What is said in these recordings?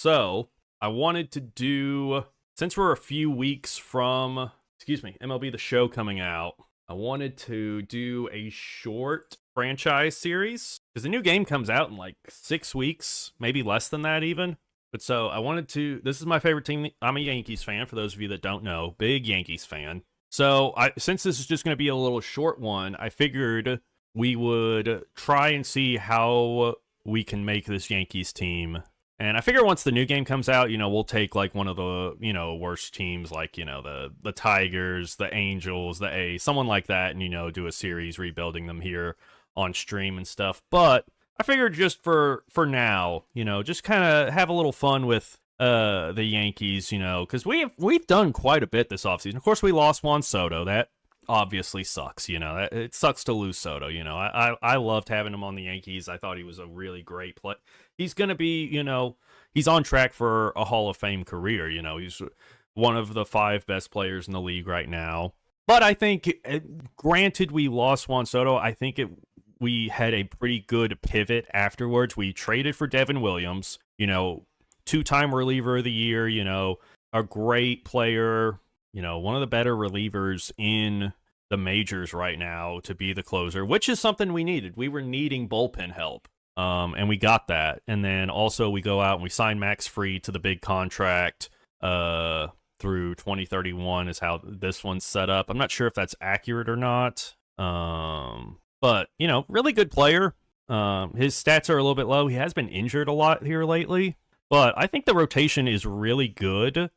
So I wanted to do, since we're a few weeks from, MLB The Show coming out, I wanted to do a short franchise series because the new game comes out in like 6 weeks, maybe less than that even. But so I wanted to, this is my favorite team. I'm a Yankees fan, for those of you that don't know, big Yankees fan. So since this is just going to be a little short one, I figured we would try and see how we can make this Yankees team. And I figure once the new game comes out, we'll take like one of the, worst teams, like, the Tigers, the Angels, the A's, someone like that, and, do a series rebuilding them here on stream and stuff. But I figured just for now, just kind of have a little fun with the Yankees, because we've done quite a bit this offseason. Of course, we lost Juan Soto. That obviously sucks, it sucks to lose Soto. I loved having him on the Yankees. I thought he was a really great play. He's going to be, he's on track for a Hall of Fame career. He's one of the 5 best players in the league right now. But I think, granted, we lost Juan Soto. I think we had a pretty good pivot afterwards. We traded for Devin Williams, 2-time reliever of the year, a great player, one of the better relievers in the majors right now to be the closer, which is something we needed. We were needing bullpen help. And we got that. And then also we go out and we sign Max Fried to the big contract through 2031 is how this one's set up. I'm not sure if that's accurate or not. But, really good player. His stats are a little bit low. He has been injured a lot here lately. But I think the rotation is really good.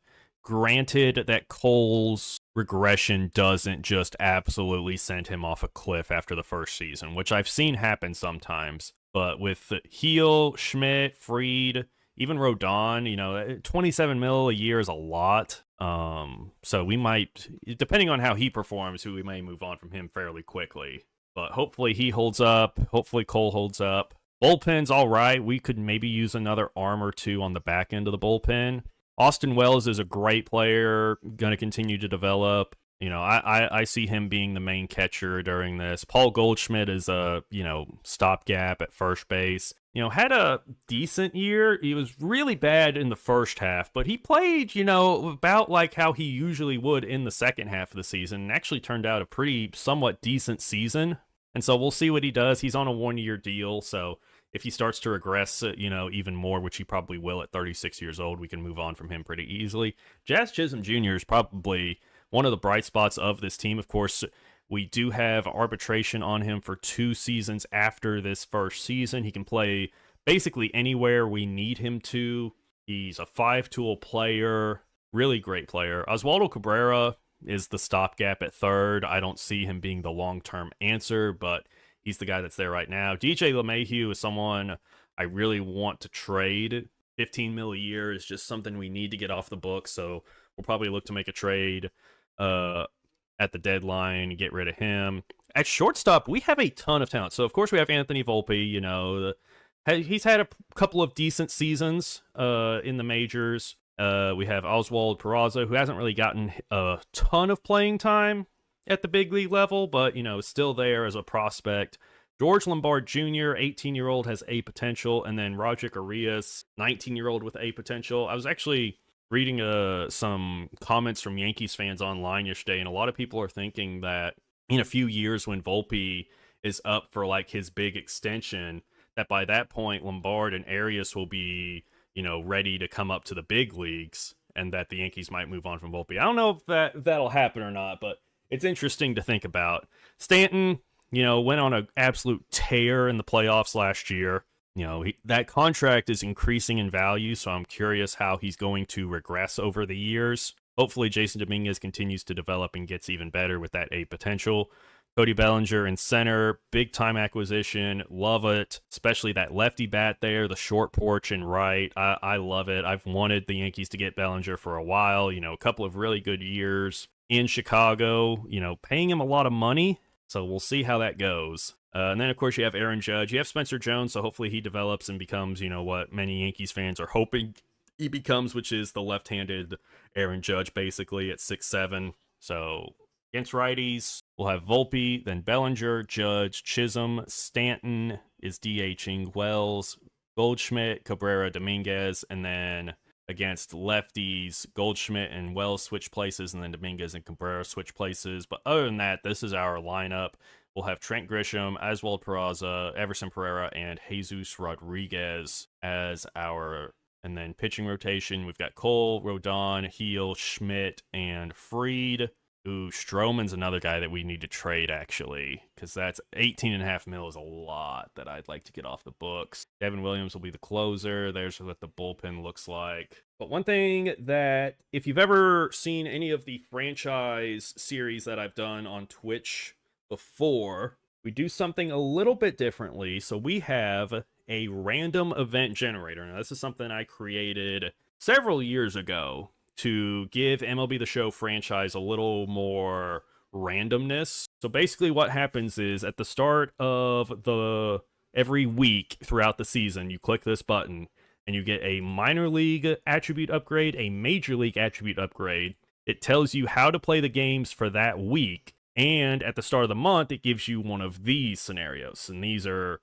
Granted that Cole's regression doesn't just absolutely send him off a cliff after the first season, which I've seen happen sometimes. But with Heel, Schmidt, Fried, even Rodon, 27 mil a year is a lot. So we might, depending on how he performs, we may move on from him fairly quickly. But hopefully he holds up. Hopefully Cole holds up. Bullpen's all right. We could maybe use another arm or two on the back end of the bullpen. Austin Wells is a great player, going to continue to develop. I see him being the main catcher during this. Paul Goldschmidt is a, stopgap at first base. Had a decent year. He was really bad in the first half, but he played, about like how he usually would in the second half of the season, and actually turned out a pretty somewhat decent season. And so we'll see what he does. He's on a 1-year deal, so if he starts to regress, even more, which he probably will at 36 years old, we can move on from him pretty easily. Jazz Chisholm Jr. is probably one of the bright spots of this team. Of course, we do have arbitration on him for 2 seasons after this first season. He can play basically anywhere we need him to. He's a 5-tool player, really great player. Oswaldo Cabrera is the stopgap at third. I don't see him being the long-term answer, but he's the guy that's there right now. DJ LeMahieu is someone I really want to trade. 15 mil a year is just something we need to get off the book, so we'll probably look to make a trade at the deadline, get rid of him. At shortstop, we have a ton of talent. So, of course, we have Anthony Volpe. He's had a couple of decent seasons in the majors. We have Oswald Peraza, who hasn't really gotten a ton of playing time at the big league level, but, is still there as a prospect. George Lombard Jr., 18-year-old, has A potential. And then Roderick Arias, 19-year-old with A potential. I was actually reading some comments from Yankees fans online yesterday, and a lot of people are thinking that in a few years when Volpe is up for like his big extension, that by that point Lombard and Arias will be, ready to come up to the big leagues, and that the Yankees might move on from Volpe. I don't know if that'll happen or not, but it's interesting to think about. Stanton, went on an absolute tear in the playoffs last year. That contract is increasing in value, so I'm curious how he's going to regress over the years. Hopefully, Jason Dominguez continues to develop and gets even better with that A potential. Cody Bellinger in center, big-time acquisition. Love it, especially that lefty bat there, the short porch and right. I love it. I've wanted the Yankees to get Bellinger for a while. A couple of really good years in Chicago, paying him a lot of money. So we'll see how that goes. And then, of course, you have Aaron Judge. You have Spencer Jones, so hopefully he develops and becomes, what many Yankees fans are hoping he becomes, which is the left-handed Aaron Judge, basically, at 6'7". So against righties, we'll have Volpe, then Bellinger, Judge, Chisholm, Stanton is DHing Wells, Goldschmidt, Cabrera, Dominguez, and then against lefties, Goldschmidt and Wells switch places, and then Dominguez and Cabrera switch places. But other than that, this is our lineup. We'll have Trent Grisham, Oswald Peraza, Everson Pereira, and Jesus Rodriguez as our. And then pitching rotation, we've got Cole, Rodon, Heel, Schmidt, and Fried. Ooh, Stroman's another guy that we need to trade, actually, because that's $18.5 million is a lot that I'd like to get off the books. Devin Williams will be the closer. There's what the bullpen looks like. But one thing that, if you've ever seen any of the franchise series that I've done on Twitch before, we do something a little bit differently. So we have a random event generator. Now, this is something I created several years ago to give MLB The Show franchise a little more randomness. So basically what happens is at the start of every week throughout the season, you click this button and you get a minor league attribute upgrade, a major league attribute upgrade. It tells you how to play the games for that week. And at the start of the month, it gives you one of these scenarios. And these are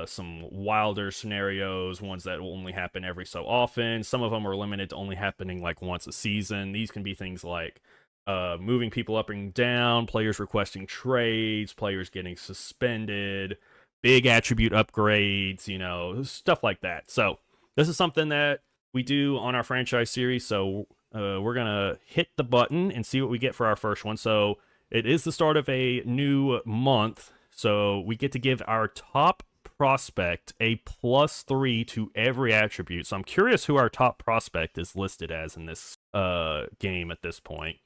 some wilder scenarios, ones that will only happen every so often. Some of them are limited to only happening like once a season. These can be things like moving people up and down, players requesting trades, players getting suspended, big attribute upgrades, you know, stuff like that. So this is something that we do on our franchise series. So we're going to hit the button and see what we get for our first one. So it is the start of a new month. So we get to give our top prospect a +3 to every attribute. So I'm curious who our top prospect is listed as in this game at this point.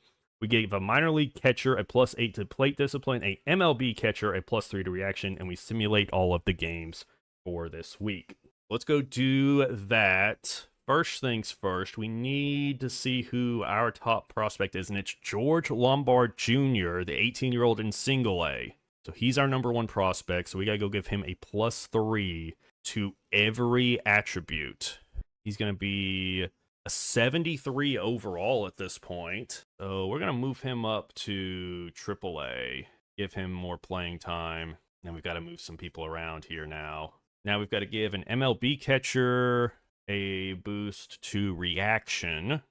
We gave a minor league catcher a +8 to plate discipline, a MLB catcher a +3 to reaction, and we simulate all of the games for this week. Let's go do that. First things first, we need to see who our top prospect is, and it's George Lombard Jr., the 18-year-old in Single A. So he's our number one prospect, so we got to go give him a +3 to every attribute. He's going to be a 73 overall at this point. So we're going to move him up to AAA, give him more playing time. And we've got to move some people around here now. Now we've got to give an MLB catcher a boost to reaction. And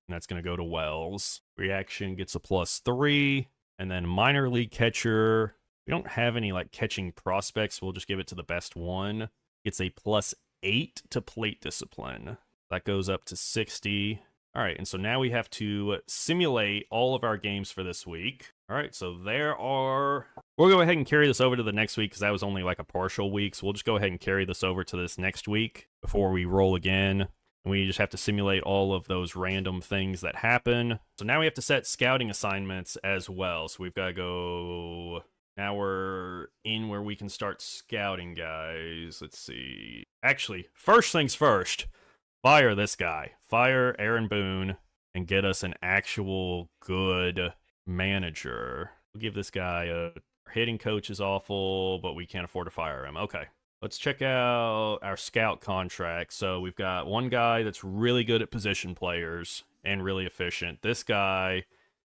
that's going to go to Wells. Reaction gets a +3. And then minor league catcher, we don't have any like catching prospects. We'll just give it to the best one. It's a +8 to plate discipline. That goes up to 60. All right, and so now we have to simulate all of our games for this week. All right, so we'll go ahead and carry this over to the next week because that was only like a partial week. So we'll just go ahead and carry this over to this next week before we roll again. And we just have to simulate all of those random things that happen. So now we have to set scouting assignments as well. So we've got to go. Now we're in where we can start scouting, guys. Let's see. Actually, first things first. Fire this guy. Fire Aaron Boone and get us an actual good manager. We'll give this guy our hitting coach is awful, but we can't afford to fire him. Okay. Let's check out our scout contract. So we've got one guy that's really good at position players and really efficient. This guy,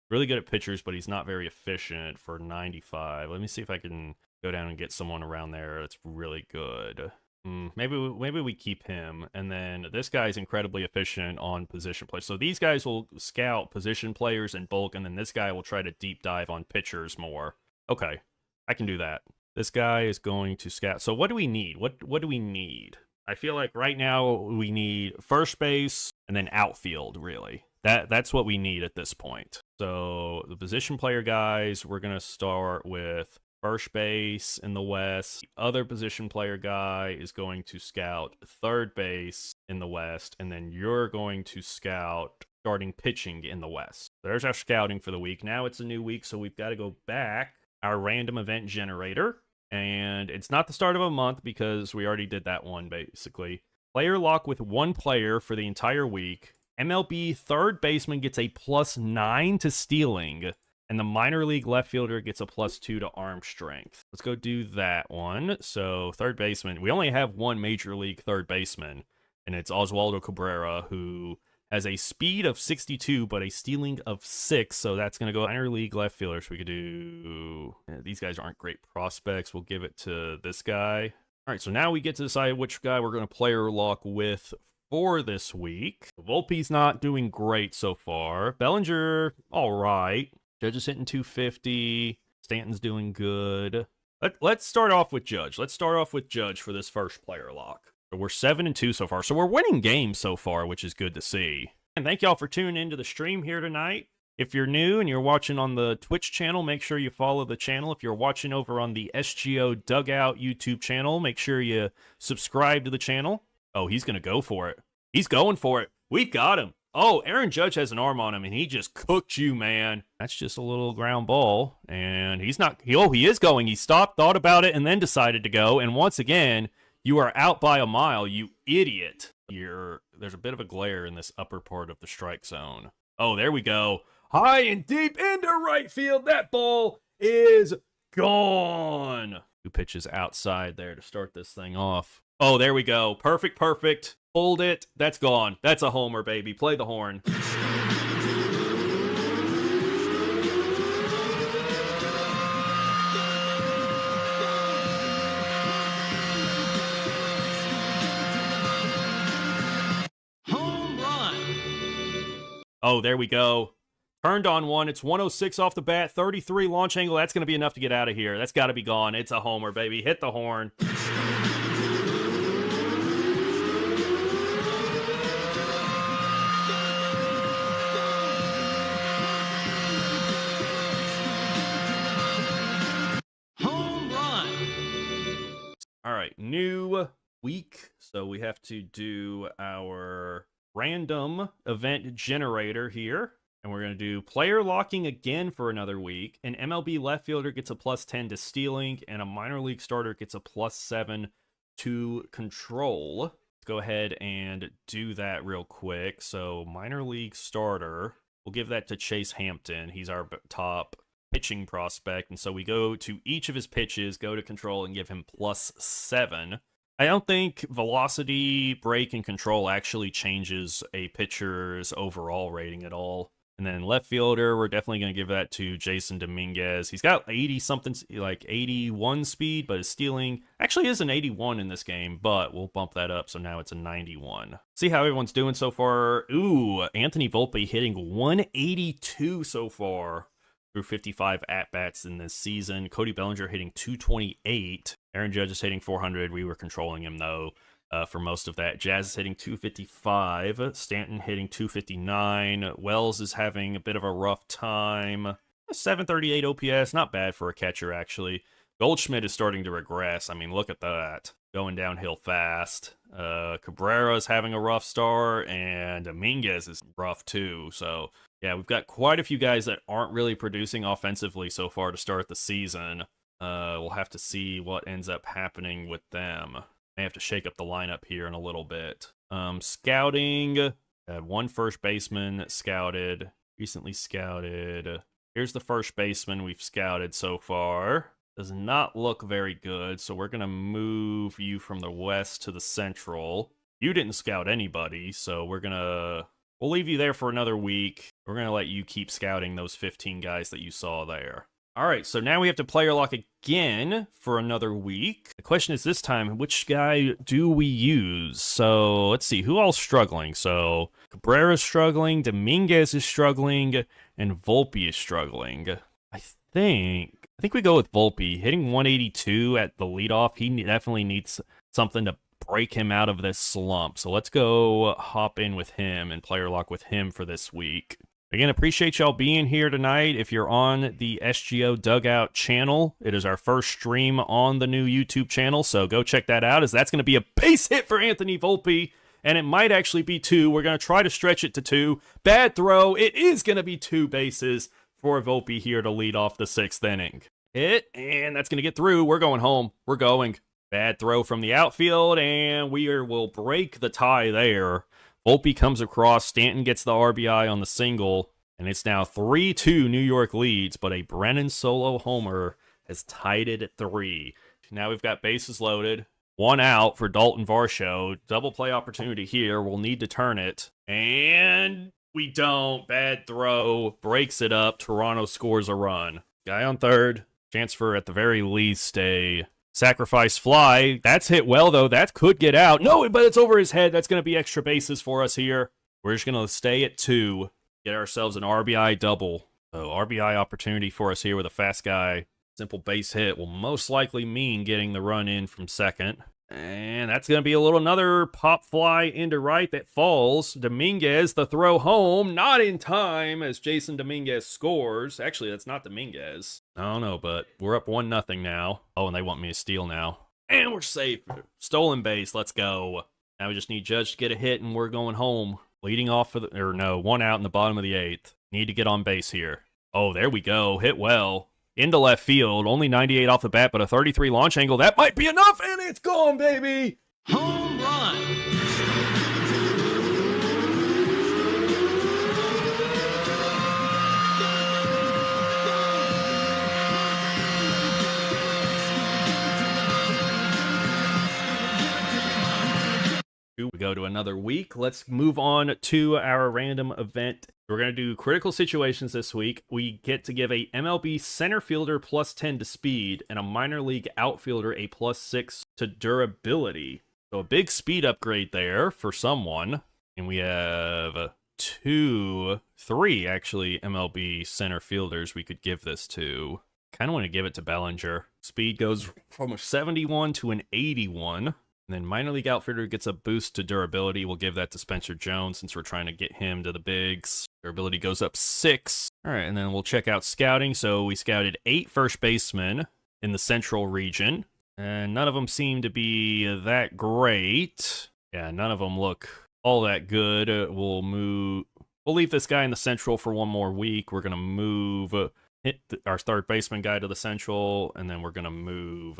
really good at pitchers, but he's not very efficient for 95. Let me see if I can go down and get someone around there that's really good. Maybe we keep him, and then this guy's incredibly efficient on position players. So these guys will scout position players in bulk, and then this guy will try to deep dive on pitchers more. Okay, I can do that. This guy is going to scout. So what do we need? What do we need? I feel like right now we need first base and then outfield, really. That's what we need at this point. So the position player guys, we're going to start with first base in the West. The other position player guy is going to scout third base in the West, and then you're going to scout starting pitching in the West. There's our scouting for the week. Now it's a new week, so we've got to go back our random event generator, and it's not the start of a month because we already did that one, basically. Player lock with one player for the entire week. MLB third baseman gets a +9 to stealing. And the minor league left fielder gets a +2 to arm strength. Let's go do that one. So third baseman, we only have one major league third baseman, and it's Oswaldo Cabrera, who has a speed of 62, but a stealing of 6. So that's going to go minor league left fielder. So we could do, these guys aren't great prospects. We'll give it to this guy. All right, so now we get to decide which guy we're going to player lock with for this week. Volpe's not doing great so far. Bellinger, all right. Judge is hitting 250. Stanton's doing good. Let's start off with Judge. Let's start off with Judge for this first player lock. We're 7-2 so far, so we're winning games so far, which is good to see. And thank y'all for tuning into the stream here tonight. If you're new and you're watching on the Twitch channel, make sure you follow the channel. If you're watching over on the SGO Dugout YouTube channel, make sure you subscribe to the channel. Oh, he's going to go for it. He's going for it. We got him. Oh, Aaron Judge has an arm on him, and he just cooked you, man. That's just a little ground ball, and he's not... he is going. He stopped, thought about it, and then decided to go. And once again, you are out by a mile, you idiot. There's a bit of a glare in this upper part of the strike zone. Oh, there we go. High and deep into right field. That ball is gone. 2 pitches outside there to start this thing off. Oh, there we go. Perfect, perfect. Hold it. That's gone. That's a homer, baby. Play the horn. Home run. Oh, there we go. Turned on one. It's 106 off the bat. 33 launch angle. That's going to be enough to get out of here. That's got to be gone. It's a homer, baby. Hit the horn. All right, new week. So we have to do our random event generator here. And we're going to do player locking again for another week. An MLB left fielder gets a +10 to stealing, and a minor league starter gets a +7 to control. Let's go ahead and do that real quick. So minor league starter, we'll give that to Chase Hampton. He's our top pitching prospect, and so we go to each of his pitches, go to control, and give him +7. I don't think velocity, break, and control actually changes a pitcher's overall rating at all. And then left fielder, we're definitely going to give that to Jason Dominguez. He's got 80-something, like 81 speed, but his stealing actually is an 81 in this game, but we'll bump that up, so now it's a 91. See how everyone's doing so far. Ooh, Anthony Volpe hitting 182 so far through 55 at-bats in this season. Cody Bellinger hitting 228. Aaron Judge is hitting 400. We were controlling him, though, for most of that. Jazz is hitting 255. Stanton hitting 259. Wells is having a bit of a rough time. 738 OPS, not bad for a catcher, actually. Goldschmidt is starting to regress. I mean, look at that. Going downhill fast. Cabrera is having a rough start, and Dominguez is rough, too. So, yeah, we've got quite a few guys that aren't really producing offensively so far to start the season. We'll have to see what ends up happening with them. May have to shake up the lineup here in a little bit. Scouting. One first baseman scouted. Recently scouted. Here's the first baseman we've scouted so far. Does not look very good, so we're going to move you from the west to the central. You didn't scout anybody, so we'll leave you there for another week. We're going to let you keep scouting those 15 guys that you saw there. All right, so now we have to player lock again for another week. The question is this time, which guy do we use? So let's see, who all's struggling? So Cabrera's struggling, Dominguez is struggling, and Volpe is struggling. I think we go with Volpe. Hitting 182 at the leadoff, he definitely needs something to break him out of this slump. So let's go hop in with him and player lock with him for this week. Again, appreciate y'all being here tonight. If you're on the SGO Dugout channel, it is our first stream on the new YouTube channel, so go check that out, as that's going to be a base hit for Anthony Volpe, and it might actually be 2. We're going to try to stretch it to 2. Bad throw. It is going to be 2 bases for Volpe here to lead off the 6th inning. Hit, and that's going to get through. We're going home. We're going. Bad throw from the outfield, and we will break the tie there. Volpe comes across, Stanton gets the RBI on the single, and it's now 3-2 New York leads, but a Brennan solo homer has tied it at 3. Now we've got bases loaded, 1 out for Dalton Varsho. Double play opportunity here. We'll need to turn it, and we don't. Bad throw, breaks it up. Toronto scores a run. Guy on third, chance for at the very least a Sacrifice fly. That's hit well, though. That could get out. No, but it's over his head. That's going to be extra bases for us here. We're just going to stay at 2. Get ourselves an RBI double. So RBI opportunity for us here with a fast guy. Simple base hit will most likely mean getting the run in from second. And that's going to be another pop fly into right that falls. Dominguez, the throw home, not in time as Jason Dominguez scores. Actually, that's not Dominguez. I don't know, but we're up 1-0 now. Oh, and they want me to steal now. And we're safe. Stolen base, let's go. Now we just need Judge to get a hit and we're going home. Leading off for one out in the bottom of the 8th. Need to get on base here. Oh, there we go. Hit well. Into left field. Only 98 off the bat, but a 33 launch angle. That might be enough, and it's gone, baby! Home run. We go to another week. Let's move on to our random event. We're going to do critical situations this week. We get to give a MLB center fielder +10 to speed and a minor league outfielder a +6 to durability. So a big speed upgrade there for someone. And we have 3 actually MLB center fielders we could give this to. Kind of want to give it to Bellinger. Speed goes from a 71 to an 81. And then minor league outfielder gets a boost to durability. We'll give that to Spencer Jones since we're trying to get him to the bigs. Durability goes up 6. All right, and then we'll check out scouting. So we scouted 8 first basemen in the central region. And none of them seem to be that great. Yeah, none of them look all that good. We'll leave this guy in the central for one more week. We're going to move our third baseman guy to the central. And then we're going to move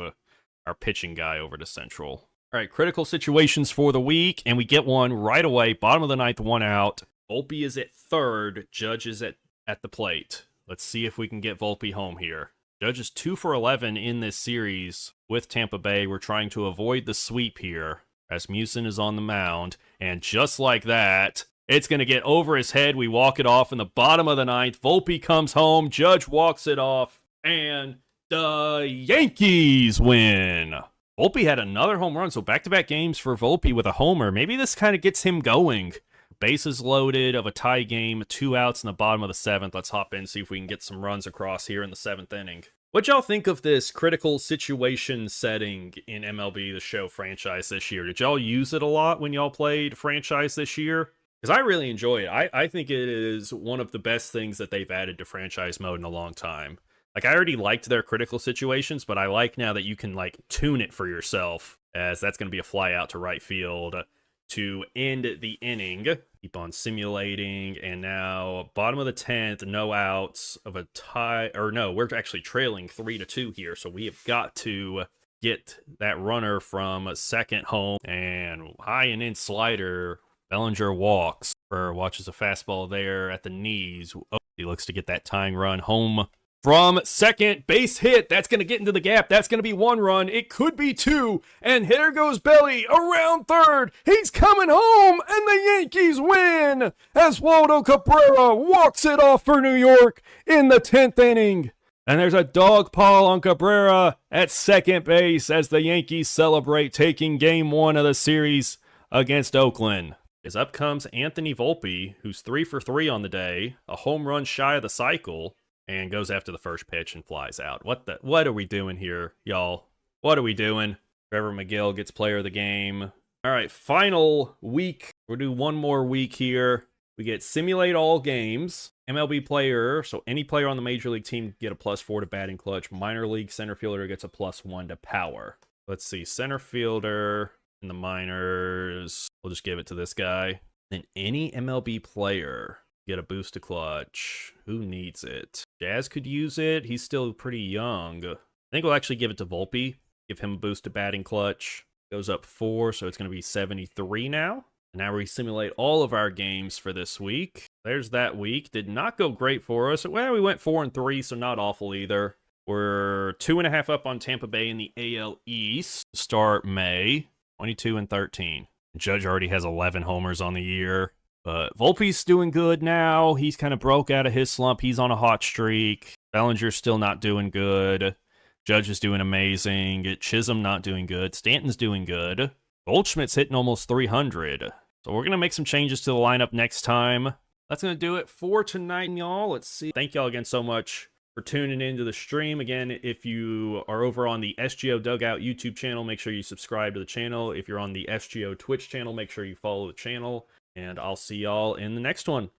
our pitching guy over to central. All right, critical situations for the week, and we get one right away. Bottom of the 9th, 1 out. Volpe is at third. Judge is at the plate. Let's see if we can get Volpe home here. Judge is 2 for 11 in this series with Tampa Bay. We're trying to avoid the sweep here. Rasmussen is on the mound, and just like that, it's going to get over his head. We walk it off in the bottom of the 9th. Volpe comes home. Judge walks it off, and the Yankees win. Volpe had another home run, so back-to-back games for Volpe with a homer. Maybe this kind of gets him going. Bases loaded of a tie game, 2 outs in the bottom of the 7th. Let's hop in, see if we can get some runs across here in the 7th inning. What'd y'all think of this critical situation setting in MLB The Show franchise this year? Did y'all use it a lot when y'all played franchise this year? Because I really enjoy it. I think it is one of the best things that they've added to franchise mode in a long time. Like, I already liked their critical situations, but I like now that you can, like, tune it for yourself, as that's going to be a fly out to right field to end the inning. Keep on simulating, and now, bottom of the 10th, no outs of a tie, or no, we're actually trailing 3-2 here, so we have got to get that runner from second home, and high and in slider, Bellinger walks, or watches a fastball there at the knees. Oh, he looks to get that tying run home. From second, base hit. That's going to get into the gap. That's going to be 1 run. It could be 2. And here goes Belly around third. He's coming home, and the Yankees win as Waldo Cabrera walks it off for New York in the 10th inning. And there's a dog paw on Cabrera at second base as the Yankees celebrate taking Game 1 of the series against Oakland. As up comes Anthony Volpe, who's 3 for 3 on the day, a home run shy of the cycle, and goes after the first pitch and flies out. What are we doing here, y'all? What are we doing? Trevor McGill gets player of the game. All right, final week. We'll do one more week here. We get simulate all games. MLB player, so any player on the major league team can get a +4 to batting clutch. Minor league center fielder gets a +1 to power. Let's see, center fielder in the minors. We'll just give it to this guy. Then any MLB player get a boost to clutch. Who needs it? Jazz could use it. He's still pretty young. I think we'll actually give it to Volpe. Give him a boost to batting clutch. Goes up 4, so it's going to be 73 now. And now we simulate all of our games for this week. There's that week. Did not go great for us. Well, we went 4-3, so not awful either. We're 2.5 up on Tampa Bay in the AL East to start May. 22-13. Judge already has 11 homers on the year. But Volpe's doing good now. He's kind of broke out of his slump. He's on a hot streak. Bellinger's still not doing good. Judge is doing amazing. Chisholm not doing good. Stanton's doing good. Goldschmidt's hitting almost 300. So we're going to make some changes to the lineup next time. That's going to do it for tonight, y'all. Let's see. Thank y'all again so much for tuning into the stream. Again, if you are over on the SGO Dugout YouTube channel, make sure you subscribe to the channel. If you're on the SGO Twitch channel, make sure you follow the channel. And I'll see y'all in the next one.